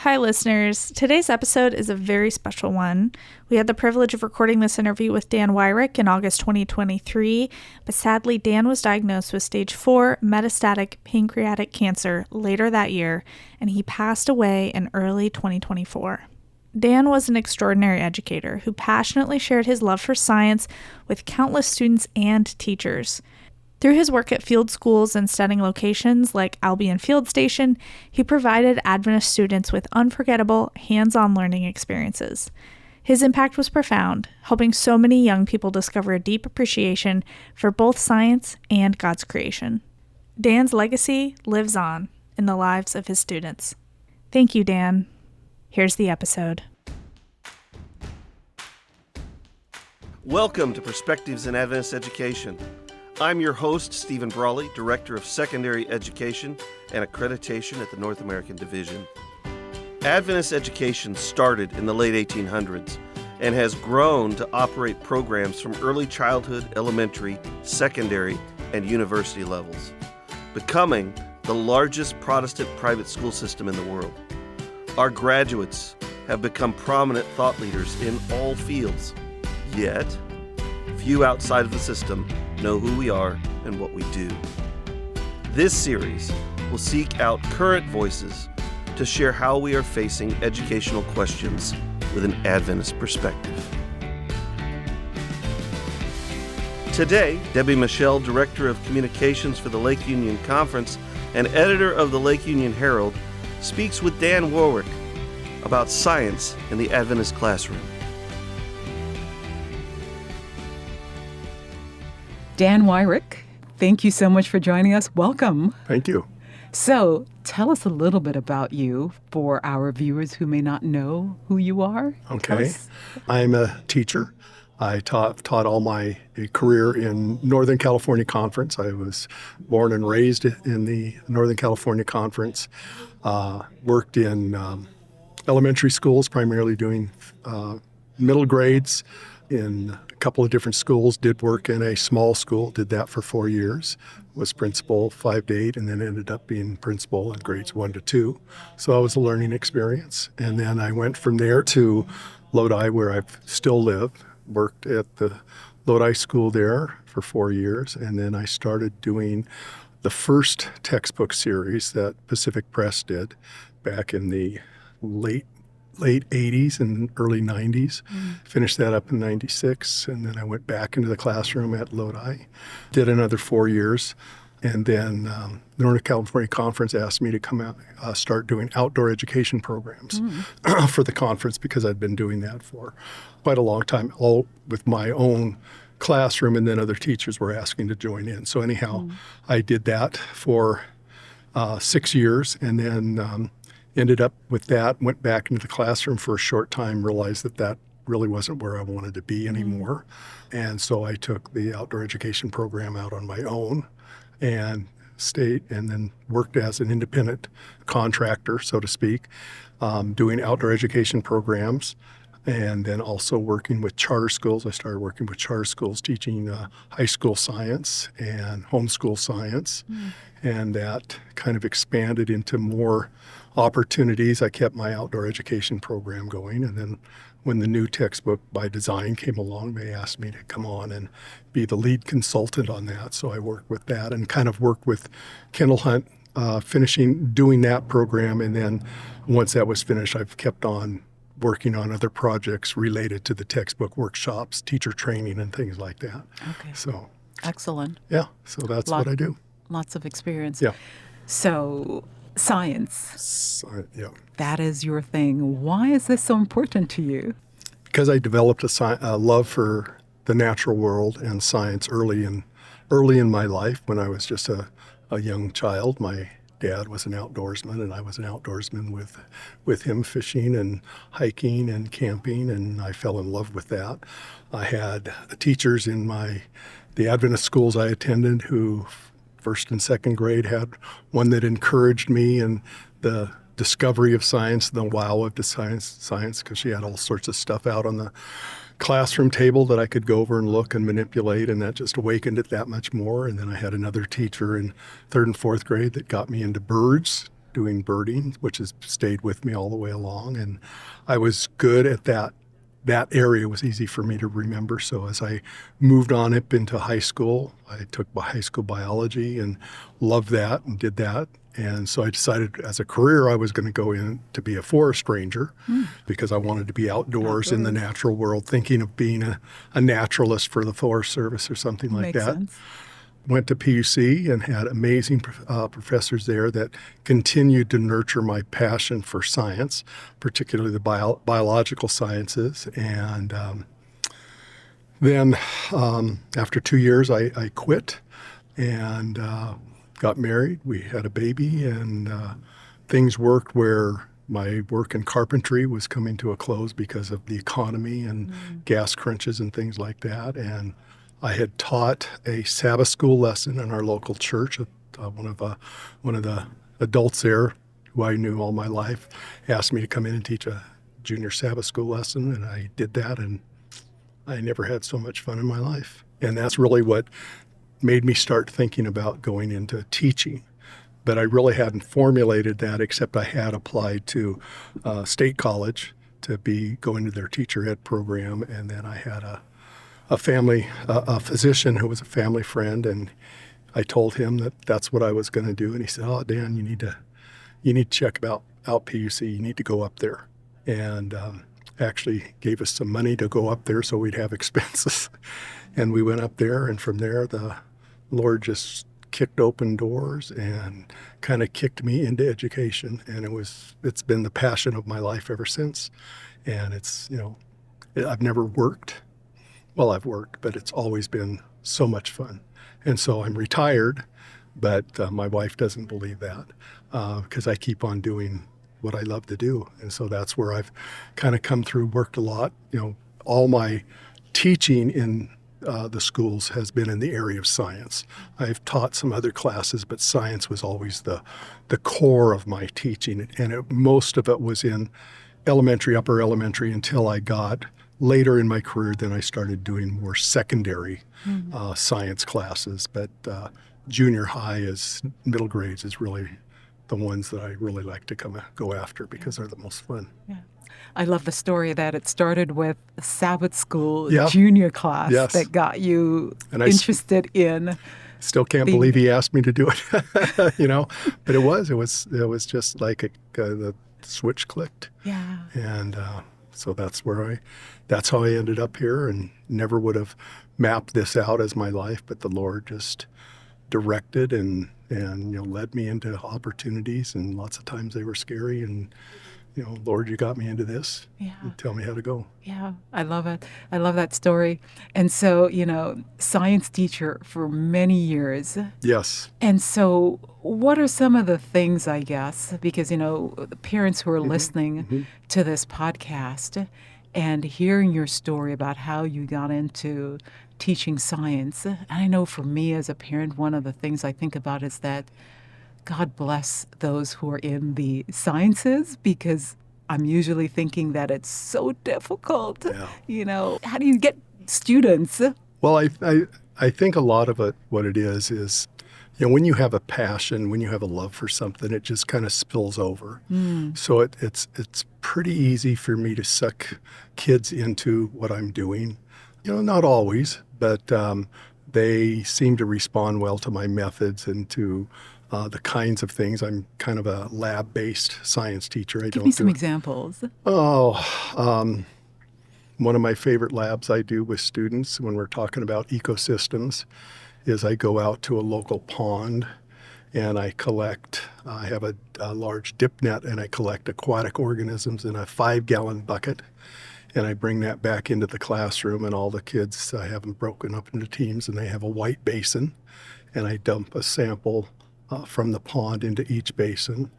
Hi, listeners. Today's episode is a very special one. We had the privilege of recording this interview with Dan Wyrick in August 2023, but sadly, Dan was diagnosed with stage 4 metastatic pancreatic cancer later that year, and he passed away in early 2024. Dan was an extraordinary educator who passionately shared his love for science with countless students and teachers. Through his work at field schools and studying locations like Albion Field Station, he provided Adventist students with unforgettable, hands-on learning experiences. His impact was profound, helping so many young people discover a deep appreciation for both science and God's creation. Dan's legacy lives on in the lives of his students. Thank you, Dan. Here's the episode. Welcome to Perspectives in Adventist Education. I'm your host, Stephen Brawley, Director of Secondary Education and Accreditation at the North American Division. Adventist education started in the late 1800s and has grown to operate programs from early childhood, elementary, secondary, and university levels, becoming the largest Protestant private school system in the world. Our graduates have become prominent thought leaders in all fields, yet few outside of the system know who we are and what we do. This series will seek out current voices to share how we are facing educational questions with an Adventist perspective. Today, Debbie Michel, Director of Communications for the Lake Union Conference and editor of the Lake Union Herald, speaks with Dan Wyrick about science in the Adventist classroom. Dan Wyrick, thank you so much for joining us. Welcome. Thank you. So tell us a little bit about you for our viewers who may not know who you are. Okay. I'm a teacher. I taught all my career in Northern California Conference. I was born and raised in the Northern California Conference. Worked in elementary schools, primarily doing middle grades in a couple of different schools. Did work in a small school, did that for 4 years. Was principal 5 to 8, and then ended up being principal in grades 1 to 2. So it was a learning experience. And then I went from there to Lodi, where I still live. Worked at the Lodi school there for 4 years, and then I started doing the first textbook series that Pacific Press did back in the late 80s and early 90s. Finished that up in 96, and then I went back into the classroom at Lodi. Did another 4 years, and then the Northern California Conference asked me to come out, start doing outdoor education programs for the conference, because I'd been doing that for quite a long time, all with my own classroom, and then other teachers were asking to join in. So anyhow, I did that for 6 years, and then ended up with that, went back into the classroom for a short time, realized that really wasn't where I wanted to be anymore. And so I took the outdoor education program out on my own and stayed, and then worked as an independent contractor, so to speak, doing outdoor education programs, and then also working with charter schools. I started working with charter schools, teaching high school science and homeschool science, and that kind of expanded into more opportunities. I kept my outdoor education program going, and then when the new textbook by design came along, they asked me to come on and be the lead consultant on that. So I worked with that and kind of worked with Kendall Hunt, doing that program, and then once that was finished, I've kept on working on other projects related to the textbook, workshops, teacher training, and things like that. Okay. So excellent. Yeah, so that's what I do. Lots of experience. Yeah. So science. Yeah. That is your thing. Why is this so important to you? Because I developed a love for the natural world and science early in my life. When I was just a young child, my dad was an outdoorsman, and I was an outdoorsman with him, fishing and hiking and camping, and I fell in love with that. I had teachers in the Adventist schools I attended who, first and second grade, had one that encouraged me in the discovery of science, the wow of the science, because she had all sorts of stuff out on the classroom table that I could go over and look and manipulate, and that just awakened it that much more. And then I had another teacher in third and fourth grade that got me into birds, doing birding, which has stayed with me all the way along. And I was good at that. That area was easy for me to remember. So as I moved on up into high school, I took high school biology and loved that and did that. And so I decided as a career I was going to go in to be a forest ranger because I wanted to be outdoors in the natural world, thinking of being a naturalist for the Forest Service or something like Makes that. sense. Went to PUC and had amazing professors there that continued to nurture my passion for science, particularly the biological sciences. And then after 2 years, I quit and got married. We had a baby, and things worked where my work in carpentry was coming to a close because of the economy and gas crunches and things like that. And I had taught a Sabbath school lesson in our local church. One of the adults there, who I knew all my life, asked me to come in and teach a junior Sabbath school lesson, and I did that, and I never had so much fun in my life. And that's really what made me start thinking about going into teaching. But I really hadn't formulated that, except I had applied to State College to go into their teacher ed program, and then I had a physician who was a family friend, and I told him that that's what I was going to do. And he said, "Oh, Dan, you need to check out PUC. You need to go up there." And actually gave us some money to go up there so we'd have expenses. And we went up there, and from there, the Lord just kicked open doors and kind of kicked me into education. And it's been the passion of my life ever since. And I've never worked. Well, I've worked, but it's always been so much fun. And so I'm retired, but my wife doesn't believe that because I keep on doing what I love to do. And so that's where I've kind of come through, worked a lot. All my teaching in the schools has been in the area of science. I've taught some other classes, but science was always the core of my teaching. And most of it was in elementary, upper elementary, until I got later in my career, then I started doing more secondary science classes. But junior high middle grades is really the ones that I really like to go after because they're the most fun. Yeah. I love the story that it started with a Sabbath school Yeah. junior class Yes. that got you And interested in. Still can't believe he asked me to do it, But it was just like the switch clicked. Yeah. And so that's how I ended up here, and never would have mapped this out as my life, but the Lord just directed and led me into opportunities, and lots of times they were scary, and Lord, you got me into this. Yeah. Tell me how to go. Yeah, I love it. I love that story. And so, science teacher for many years. Yes. And so what are some of the things, I guess, because, the parents who are listening to this podcast and hearing your story about how you got into teaching science, and I know for me as a parent, one of the things I think about is that God bless those who are in the sciences, because I'm usually thinking that it's so difficult. Yeah. How do you get students? Well, I think a lot of it, what it is, when you have a passion, when you have a love for something, it just kind of spills over. So it's pretty easy for me to suck kids into what I'm doing. Not always, but they seem to respond well to my methods and to the kinds of things. I'm kind of a lab-based science teacher. Give me some examples. One of my favorite labs I do with students when we're talking about ecosystems is I go out to a local pond and I have a large dip net, and I collect aquatic organisms in a 5-gallon bucket. And I bring that back into the classroom, and all the kids, I have them broken up into teams, and they have a white basin, and I dump a sample from the pond into each basin,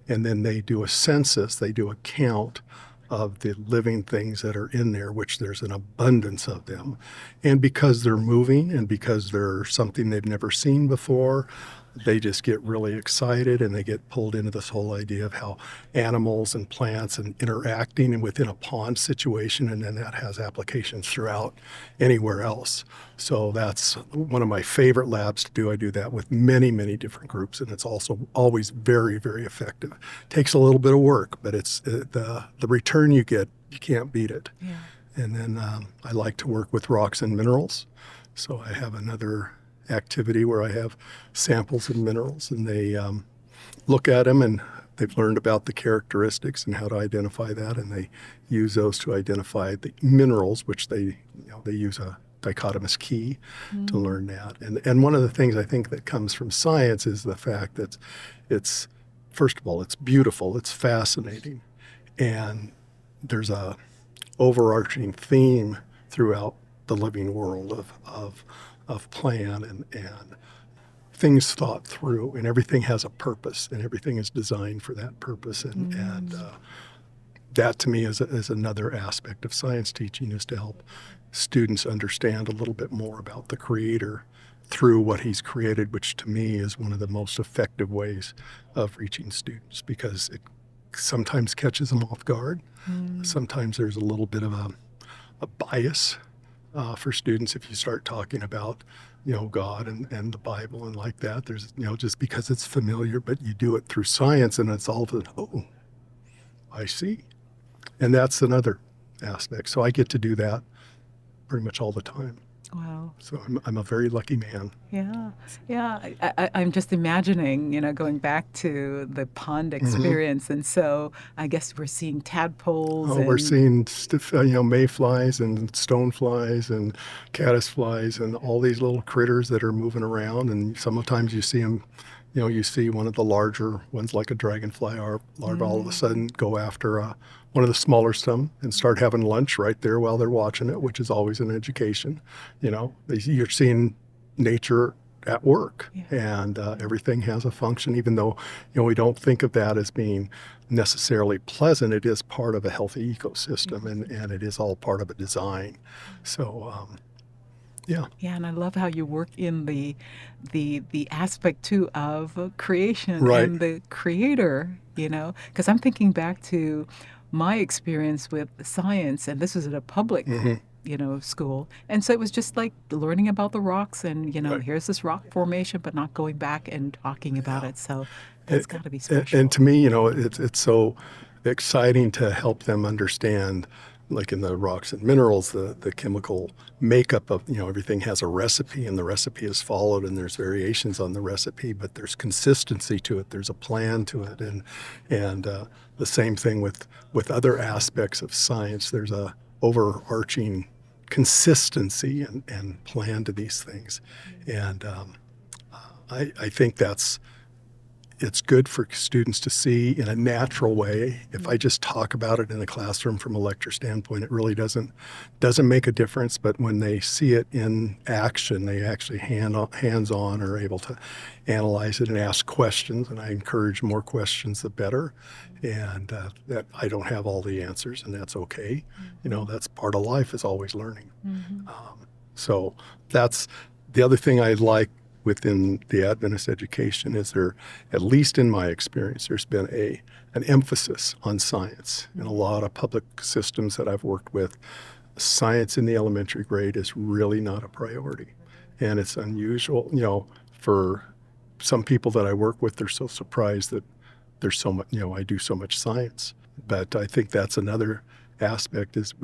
and then they do a census, they do a count of the living things that are in there, which there's an abundance of them. And because they're moving and because they're something they've never seen before, they just get really excited and they get pulled into this whole idea of how animals and plants and interacting within a pond situation, and then that has applications throughout anywhere else. So that's one of my favorite labs to do. I do that with many, many different groups, and it's also always very, very effective. Takes a little bit of work, but it's the return you get, you can't beat it. Yeah. And then I like to work with rocks and minerals. So I have another activity where I have samples of minerals, and they look at them, and they've learned about the characteristics and how to identify that, and they use those to identify the minerals, which they use a dichotomous key to learn that. And one of the things I think that comes from science is the fact that it's, first of all, it's beautiful, it's fascinating, and there's a overarching theme throughout the living world of plan and things thought through, and everything has a purpose, and everything is designed for that purpose. And that to me is another aspect of science teaching, is to help students understand a little bit more about the Creator through what He's created, which to me is one of the most effective ways of reaching students, because it sometimes catches them off guard. Sometimes there's a little bit of a bias for students if you start talking about, God and the Bible and like that. There's, just because it's familiar, but you do it through science, and it's all of a sudden, oh, I see. And that's another aspect. So I get to do that pretty much all the time. Wow. So I'm a very lucky man. Yeah. I'm just imagining, going back to the pond experience. And so I guess we're seeing tadpoles. Oh, we're seeing mayflies and stoneflies and caddisflies and all these little critters that are moving around. And sometimes you see them, you see one of the larger ones like a dragonfly larva all of a sudden go after one of the smaller some and start having lunch right there while they're watching it, which is always an education. You're seeing nature at work, and everything has a function, even though, we don't think of that as being necessarily pleasant. It is part of a healthy ecosystem, and it is all part of a design. So, yeah. Yeah, and I love how you work in the aspect too of creation Right. and the Creator, because I'm thinking back to my experience with science, and this was at a public, school, and so it was just like learning about the rocks, and Right. here's this rock formation, but not going back and talking about it. So that's got to be special. And to me, it's so exciting to help them understand, like in the rocks and minerals, the chemical makeup of, everything has a recipe, and the recipe is followed, and there's variations on the recipe, but there's consistency to it. There's a plan to it. And the same thing with other aspects of science. There's a overarching consistency and plan to these things. And I think it's good for students to see in a natural way. If I just talk about it in the classroom from a lecture standpoint, it really doesn't make a difference. But when they see it in action, they actually hands-on are able to analyze it and ask questions. And I encourage more questions, the better. And that I don't have all the answers, and that's okay. That's part of life, is always learning. So that's the other thing I like within the Adventist education, is there, at least in my experience, there's been an emphasis on science. In a lot of public systems that I've worked with, science in the elementary grade is really not a priority. And it's unusual, for some people that I work with, they're so surprised that there's so much, I do so much science. But I think that's another aspect, is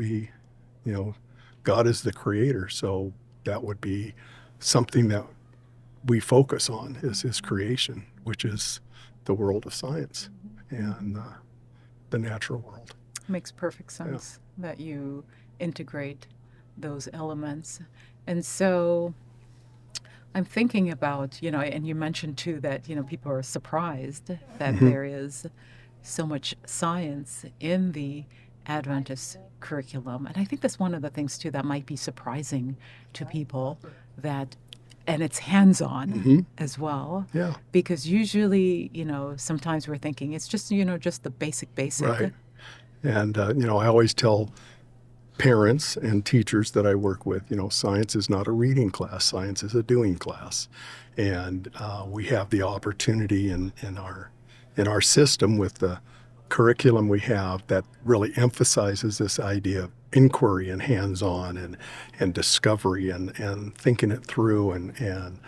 God is the Creator, so that would be something that we focus on, is His creation, which is the world of science and the natural world. Makes perfect sense that you integrate those elements. And so I'm thinking about, and you mentioned too that, people are surprised that there is so much science in the Adventist curriculum. And I think that's one of the things too that might be surprising to people, and it's hands-on as well. Yeah. Because usually, sometimes we're thinking it's just, just the basic. Right. And, I always tell parents and teachers that I work with, science is not a reading class. Science is a doing class. And we have the opportunity in our system with the curriculum we have that really emphasizes this idea of inquiry and hands-on and discovery and thinking it through and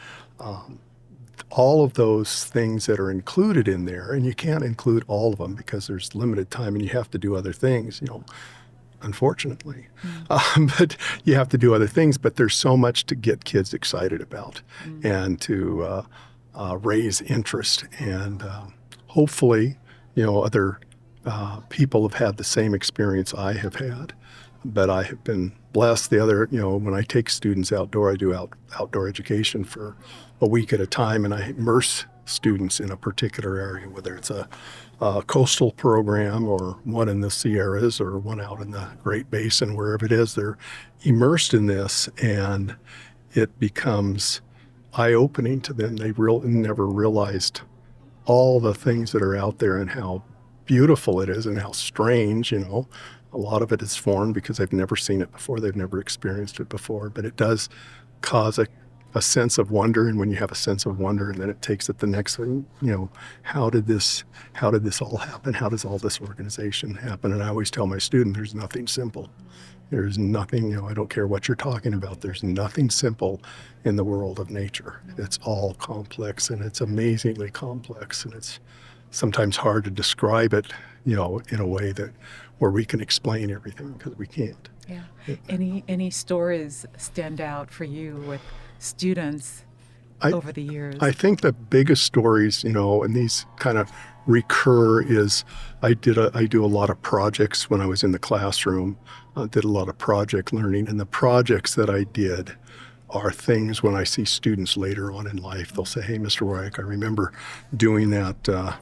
all of those things that are included in there. And you can't include all of them because there's limited time and you have to do other things, unfortunately. But you have to do other things, but there's so much to get kids excited about and to raise interest. And hopefully, other people have had the same experience I have had. But I have been blessed. When I take students outdoor, I do outdoor education for a week at a time, and I immerse students in a particular area, whether it's a coastal program or one in the Sierras or one out in the Great Basin, wherever it is. They're immersed in this, and it becomes eye-opening to them. They never realized all the things that are out there and how beautiful it is and how strange, A lot of it is foreign because they've never seen it before. They've never experienced it before. But it does cause a sense of wonder. And when you have a sense of wonder, and then it takes it the next thing, how did this all happen? How does all this organization happen? And I always tell my students, there's nothing simple. There's nothing, I don't care what you're talking about. There's nothing simple in the world of nature. It's all complex, and it's amazingly complex. And it's sometimes hard to describe it, in a way where we can explain everything, because we can't. Yeah. Any stories stand out for you with students over the years? I think the biggest stories, and these kind of recur, is I do a lot of projects when I was in the classroom. Did a lot of project learning, and the projects that I did are things when I see students later on in life, they'll say, "Hey, Mr. Wyrick, I remember doing that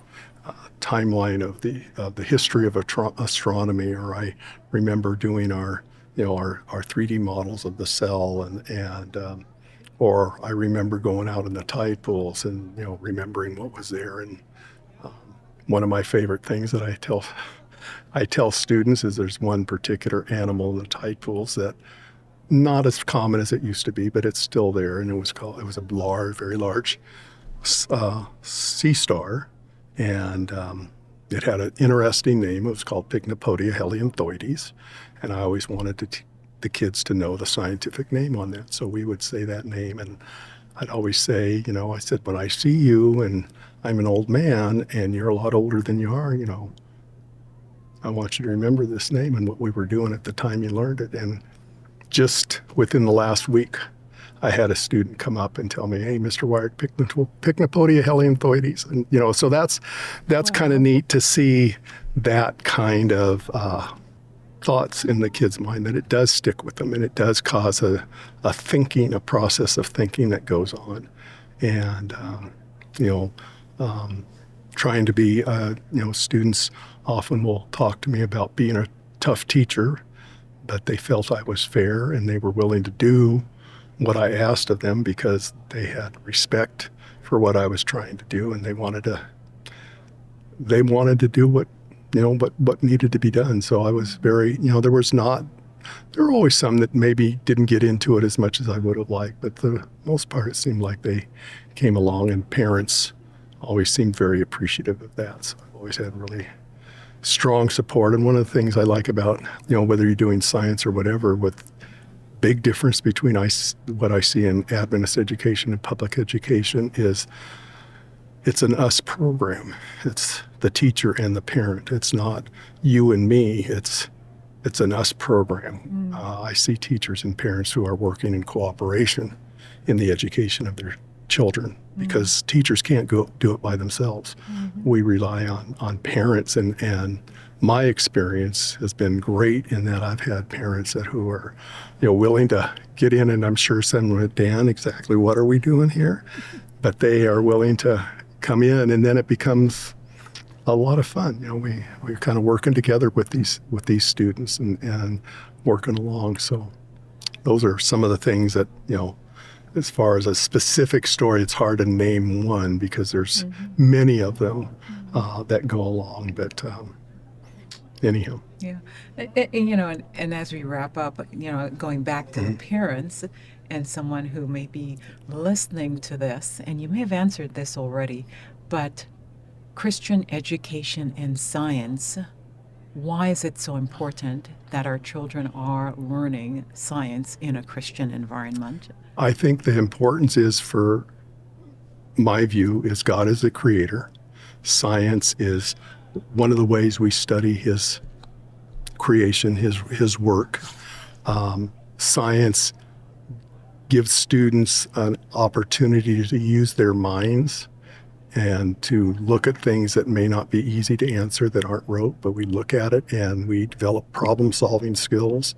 timeline of the history of astronomy," or I remember doing our 3D models of the cell, and or I remember going out in the tide pools and remembering what was there. And one of my favorite things that I tell students is there's one particular animal in the tide pools that not as common as it used to be, but it's still there, and it was a very large sea star. And it had an interesting name. It was called Pycnopodia helianthoides. And I always wanted the kids to know the scientific name on that. So we would say that name. And I'd always say, I said, when I see you and I'm an old man and you're a lot older than you are, I want you to remember this name and what we were doing at the time you learned it. And just within the last week, I had a student come up and tell me, "Hey, Mr. Wyrick, Pycnopodia helianthoides," and so that's wow. Kind of neat to see that kind of thoughts in the kid's mind, that it does stick with them and it does cause a process of thinking that goes on, and trying to be students often will talk to me about being a tough teacher, but they felt I was fair and they were willing to do what I asked of them because they had respect for what I was trying to do, and they wanted to do what needed to be done. So I was very, there were always some that maybe didn't get into it as much as I would have liked, but the most part it seemed like they came along, and parents always seemed very appreciative of that. So I've always had really strong support. And one of the things I like about, whether you're doing science or whatever, with big difference between what I see in Adventist education and public education is it's an us program. It's the teacher and the parent. It's not you and me. It's an us program. I see teachers and parents who are working in cooperation in the education of their children, because teachers can't go do it by themselves. We rely on parents, and my experience has been great in that I've had parents who are willing to get in, and I'm sure some with Dan, exactly what are we doing here? But they are willing to come in, and then it becomes a lot of fun. We're kind of working together with these students and working along. So those are some of the things that, as far as a specific story, it's hard to name one because there's many of them that go along. But anyhow. Yeah. And as we wrap up, going back to the parents and someone who may be listening to this, and you may have answered this already, but Christian education and science, why is it so important that our children are learning science in a Christian environment? I think the importance is, for my view, is God is the creator. Science is one of the ways we study his creation, his work. Science gives students an opportunity to use their minds and to look at things that may not be easy to answer, that aren't rote, but we look at it and we develop problem-solving skills.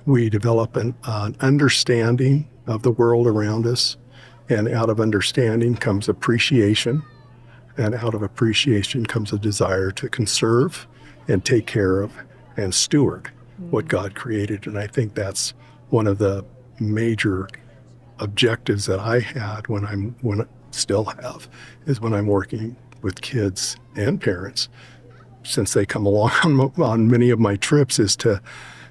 We develop an understanding of the world around us, and out of understanding comes appreciation, and out of appreciation comes a desire to conserve and take care of and steward what God created. And I think that's one of the major objectives that I had when I still have, is when I'm working with kids and parents, since they come along on many of my trips, is to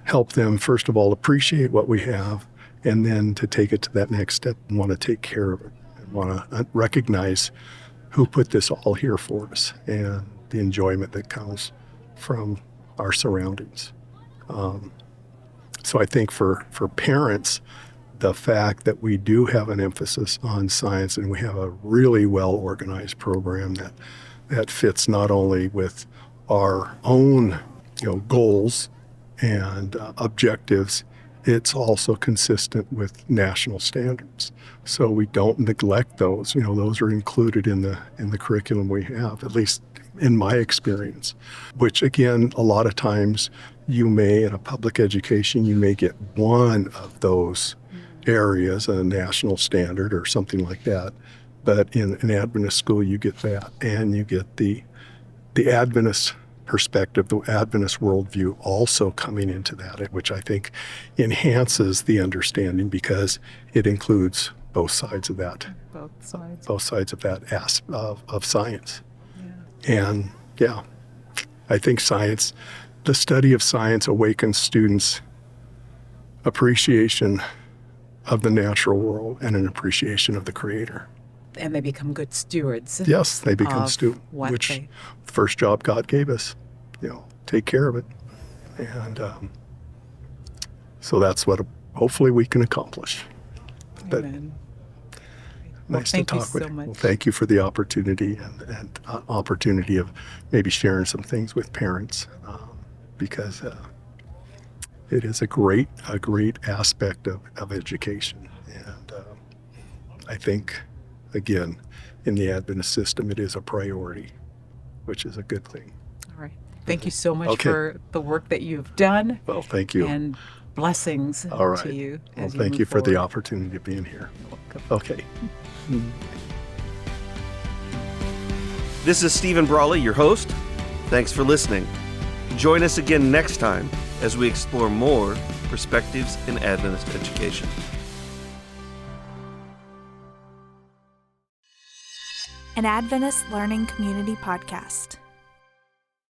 help them, first of all, appreciate what we have, and then to take it to that next step and want to take care of it and want to recognize who put this all here for us and the enjoyment that comes from our surroundings. So I think for parents, the fact that we do have an emphasis on science, and we have a really well-organized program that fits not only with our own goals and objectives, it's also consistent with national standards. So we don't neglect those. Those are included in the curriculum we have, at least in my experience, which again, a lot of times in a public education, you may get one of those areas, a national standard or something like that. But in an Adventist school, you get that, and you get the Adventist perspective, the Adventist worldview also coming into that, which I think enhances the understanding because it includes both sides of that. Both sides of that of science. Yeah. And I think science, the study of science, awakens students' appreciation of the natural world and an appreciation of the Creator. And they become good stewards. Yes, they become stewards, which the first job God gave us, take care of it. And so that's what hopefully we can accomplish. Amen. But nice to talk with you. Well, thank you for the opportunity and opportunity of maybe sharing some things with parents, because it is a great aspect of education. And I think, again, in the Adventist system, it is a priority, which is a good thing. All right. Thank you so much for the work that you've done. Well, thank you. And blessings to you. Well, thank you for the opportunity of being here. Okay. This is Stephen Brawley, your host. Thanks for listening. Join us again next time as we explore more perspectives in Adventist education. An Adventist Learning Community Podcast.